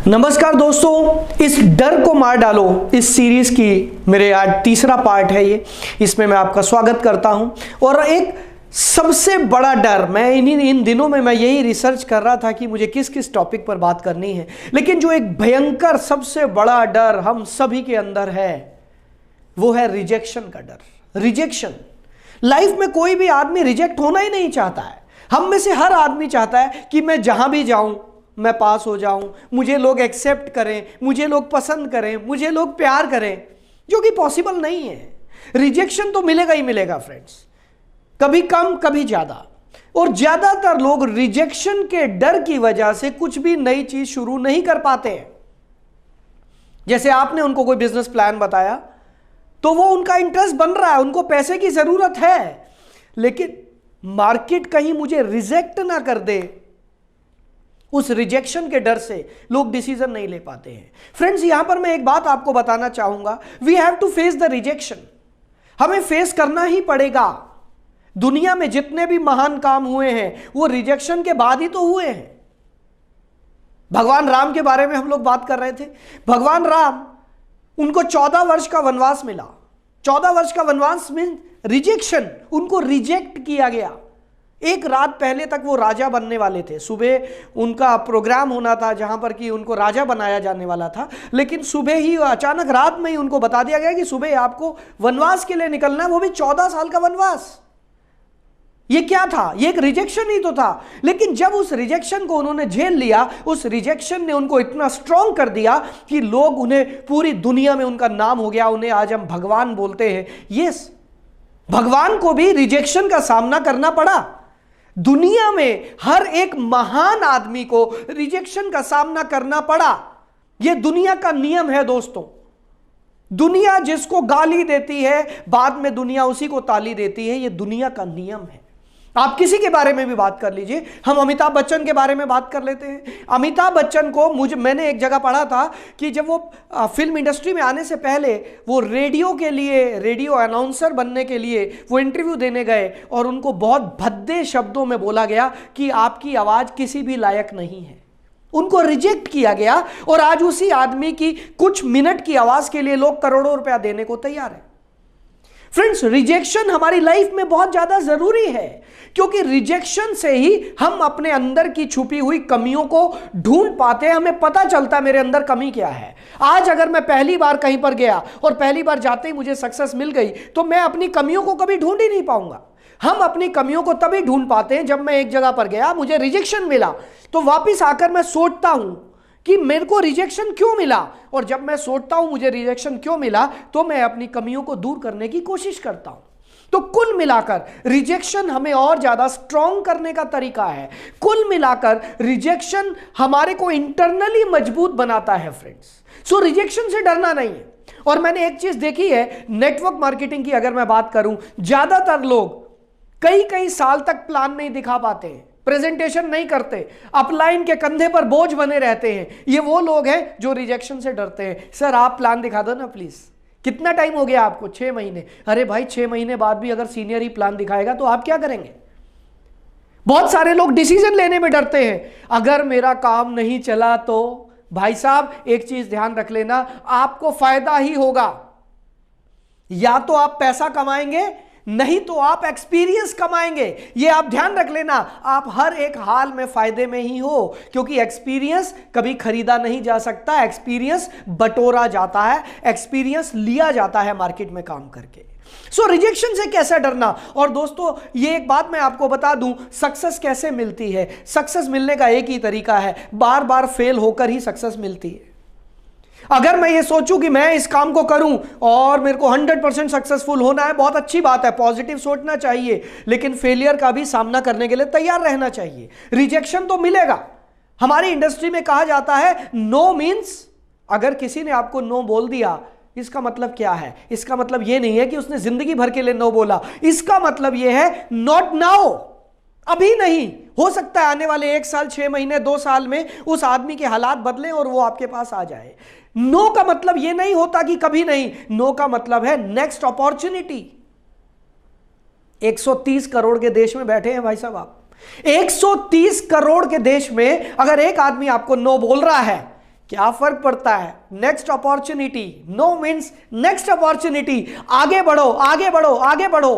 नमस्कार दोस्तों, इस डर को मार डालो इस सीरीज की मेरे आज तीसरा पार्ट है ये। इसमें मैं आपका स्वागत करता हूं। और एक सबसे बड़ा डर, मैं इन दिनों में मैं यही रिसर्च कर रहा था कि मुझे किस किस टॉपिक पर बात करनी है, लेकिन जो एक भयंकर सबसे बड़ा डर हम सभी के अंदर है वो है रिजेक्शन का डर। रिजेक्शन, लाइफ में कोई भी आदमी रिजेक्ट होना ही नहीं चाहता है। हम में से हर आदमी चाहता है कि मैं जहां भी जाऊं मैं पास हो जाऊं, मुझे लोग एक्सेप्ट करें, मुझे लोग पसंद करें, मुझे लोग प्यार करें, जो कि पॉसिबल नहीं है। रिजेक्शन तो मिलेगा ही मिलेगा फ्रेंड्स, कभी कम कभी ज्यादा। और ज्यादातर लोग रिजेक्शन के डर की वजह से कुछ भी नई चीज शुरू नहीं कर पाते हैं। जैसे आपने उनको कोई बिजनेस प्लान बताया तो वो उनका इंटरेस्ट बन रहा है, उनको पैसे की जरूरत है, लेकिन मार्केट कहीं मुझे रिजेक्ट ना कर दे, उस रिजेक्शन के डर से लोग डिसीजन नहीं ले पाते हैं। फ्रेंड्स, यहां पर मैं एक बात आपको बताना चाहूंगा, we have to face the rejection. हमें फेस करना ही पड़ेगा। दुनिया में जितने भी महान काम हुए हैं वो रिजेक्शन के बाद ही तो हुए हैं। भगवान राम के बारे में हम लोग बात कर रहे थे। भगवान राम, उनको 14 वर्ष का वनवास मिला। 14 वर्ष का वनवास मीन रिजेक्शन, उनको रिजेक्ट किया गया। एक रात पहले तक वो राजा बनने वाले थे, सुबह उनका प्रोग्राम होना था जहां पर कि उनको राजा बनाया जाने वाला था, लेकिन सुबह ही अचानक रात में ही उनको बता दिया गया कि सुबह आपको वनवास के लिए निकलना है, वो भी 14 साल का वनवास। ये क्या था? ये एक रिजेक्शन ही तो था। लेकिन जब उस रिजेक्शन को उन्होंने झेल लिया, उस रिजेक्शन ने उनको इतना स्ट्रॉन्ग कर दिया कि लोग उन्हें, पूरी दुनिया में उनका नाम हो गया, उन्हें आज हम भगवान बोलते हैं। यस, भगवान को भी रिजेक्शन का सामना करना पड़ा। दुनिया में हर एक महान आदमी को रिजेक्शन का सामना करना पड़ा। यह दुनिया का नियम है दोस्तों। दुनिया जिसको गाली देती है, बाद में दुनिया उसी को ताली देती है। यह दुनिया का नियम है। आप किसी के बारे में भी बात कर लीजिए, हम अमिताभ बच्चन के बारे में बात कर लेते हैं। अमिताभ बच्चन को मैंने एक जगह पढ़ा था कि जब वो फिल्म इंडस्ट्री में आने से पहले वो रेडियो के लिए, रेडियो अनाउंसर बनने के लिए वो इंटरव्यू देने गए और उनको बहुत भद्दे शब्दों में बोला गया कि आपकी आवाज किसी भी लायक नहीं है। उनको रिजेक्ट किया गया और आज उसी आदमी की कुछ मिनट की आवाज के लिए लोग करोड़ों रुपया देने को तैयार है। फ्रेंड्स, रिजेक्शन हमारी लाइफ में बहुत ज्यादा जरूरी है, क्योंकि रिजेक्शन से ही हम अपने अंदर की छुपी हुई कमियों को ढूंढ पाते हैं। हमें पता चलता है मेरे अंदर कमी क्या है। आज अगर मैं पहली बार कहीं पर गया और पहली बार जाते ही मुझे सक्सेस मिल गई तो मैं अपनी कमियों को कभी ढूंढ ही नहीं पाऊंगा। हम अपनी कमियों को तभी ढूंढ पाते हैं जब मैं एक जगह पर गया, मुझे रिजेक्शन मिला, तो वापिस आकर मैं सोचता हूं कि मेरे को रिजेक्शन क्यों मिला, और जब मैं सोचता हूं मुझे रिजेक्शन क्यों मिला तो मैं अपनी कमियों को दूर करने की कोशिश करता हूं। तो कुल मिलाकर रिजेक्शन हमें और ज्यादा स्ट्रॉन्ग करने का तरीका है। कुल मिलाकर रिजेक्शन हमारे को इंटरनली मजबूत बनाता है फ्रेंड्स। सो रिजेक्शन से डरना नहीं है। और मैंने एक चीज देखी है, नेटवर्क मार्केटिंग की अगर मैं बात करूं, ज्यादातर लोग कई कई साल तक प्लान नहीं दिखा पाते हैं, प्रेजेंटेशन नहीं करते, अपलाइन के कंधे पर बोझ बने रहते हैं। ये वो लोग हैं जो रिजेक्शन से डरते हैं। सर आप प्लान दिखा दो ना प्लीज। कितना टाइम हो गया आपको? 6 महीने। अरे भाई 6 महीने बाद भी अगर सीनियर ही प्लान दिखाएगा तो आप क्या करेंगे? बहुत सारे लोग डिसीजन लेने में डरते हैं। अगर मेरा काम नहीं चला तो भाई साहब एक चीज ध्यान रख लेना, आपको फायदा ही होगा। या तो आप पैसा कमाएंगे, नहीं तो आप एक्सपीरियंस कमाएंगे। ये आप ध्यान रख लेना, आप हर एक हाल में फायदे में ही हो, क्योंकि एक्सपीरियंस कभी खरीदा नहीं जा सकता, एक्सपीरियंस बटोरा जाता है, एक्सपीरियंस लिया जाता है मार्केट में काम करके। सो रिजेक्शन से कैसे डरना। और दोस्तों ये एक बात मैं आपको बता दूं, सक्सेस कैसे मिलती है। सक्सेस मिलने का एक ही तरीका है, बार बार फेल होकर ही सक्सेस मिलती है। अगर मैं ये सोचूं कि मैं इस काम को करूं और मेरे को 100% सक्सेसफुल होना है, बहुत अच्छी बात है, पॉजिटिव सोचना चाहिए, लेकिन फेलियर का भी सामना करने के लिए तैयार रहना चाहिए। रिजेक्शन तो मिलेगा। हमारी इंडस्ट्री में कहा जाता है नो मीन्स, अगर किसी ने आपको नो बोल दिया इसका मतलब क्या है? इसका मतलब यह नहीं है कि उसने जिंदगी भर के लिए नो बोला। इसका मतलब यह है नॉट नाउ, अभी नहीं। हो सकता है आने वाले 1 साल, 6 महीने, 2 साल में उस आदमी के हालात बदले और वो आपके पास आ जाए। नो का मतलब यह नहीं होता कि कभी नहीं। नो का मतलब है नेक्स्ट अपॉर्चुनिटी। 130 करोड़ के देश में बैठे हैं भाई साहब आप। 130 करोड़ के देश में अगर एक आदमी आपको नो बोल रहा है क्या फर्क पड़ता है? Next opportunity, no means next opportunity, आगे बढ़ो आगे बढ़ो आगे बढ़ो,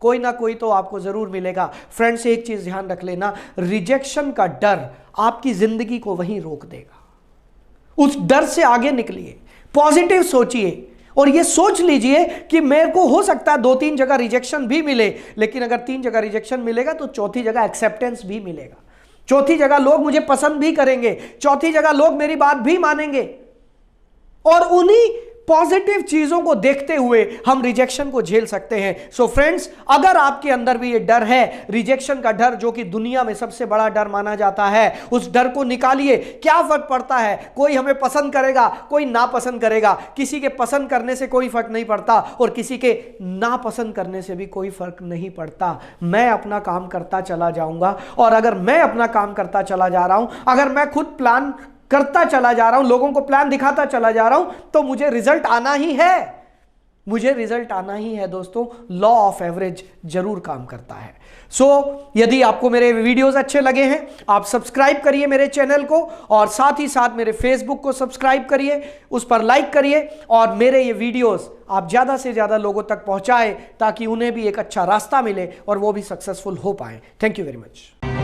कोई ना कोई तो आपको जरूर मिलेगा। फ्रेंड्स, एक चीज ध्यान रख लेना, रिजेक्शन का डर आपकी जिंदगी को वहीं रोक देगा। उस डर से आगे निकलिए, पॉजिटिव सोचिए और ये सोच लीजिए कि मेरे को हो सकता है 2-3 जगह रिजेक्शन भी मिले, लेकिन अगर 3 जगह रिजेक्शन मिलेगा तो चौथी जगह एक्सेप्टेंस भी मिलेगा, चौथी जगह लोग मुझे पसंद भी करेंगे, चौथी जगह लोग मेरी बात भी मानेंगे। और उन्हीं पॉजिटिव चीजों को देखते हुए हम रिजेक्शन को झेल सकते हैं। सो फ्रेंड्स, अगर आपके अंदर भी ये डर है, रिजेक्शन का डर, जो कि दुनिया में सबसे बड़ा डर माना जाता है, उस डर को निकालिए। क्या फर्क पड़ता है? कोई हमें पसंद करेगा, कोई नापसंद करेगा, किसी के पसंद करने से कोई फर्क नहीं पड़ता और किसी के नापसंद करने से भी कोई फर्क नहीं पड़ता। मैं अपना काम करता चला जाऊंगा, और अगर मैं अपना काम करता चला जा रहा हूं, अगर मैं खुद प्लान करता चला जा रहा हूं, लोगों को प्लान दिखाता चला जा रहा हूं, तो मुझे रिजल्ट आना ही है, मुझे रिजल्ट आना ही है। दोस्तों, लॉ ऑफ एवरेज जरूर काम करता है। सो यदि आपको मेरे वीडियोस अच्छे लगे हैं, आप सब्सक्राइब करिए मेरे चैनल को, और साथ ही साथ मेरे फेसबुक को सब्सक्राइब करिए, उस पर लाइक करिए, और मेरे ये वीडियोस आप ज्यादा से ज्यादा लोगों तक पहुंचाएं ताकि उन्हें भी एक अच्छा रास्ता मिले और वो भी सक्सेसफुल हो पाए। Thank you very much.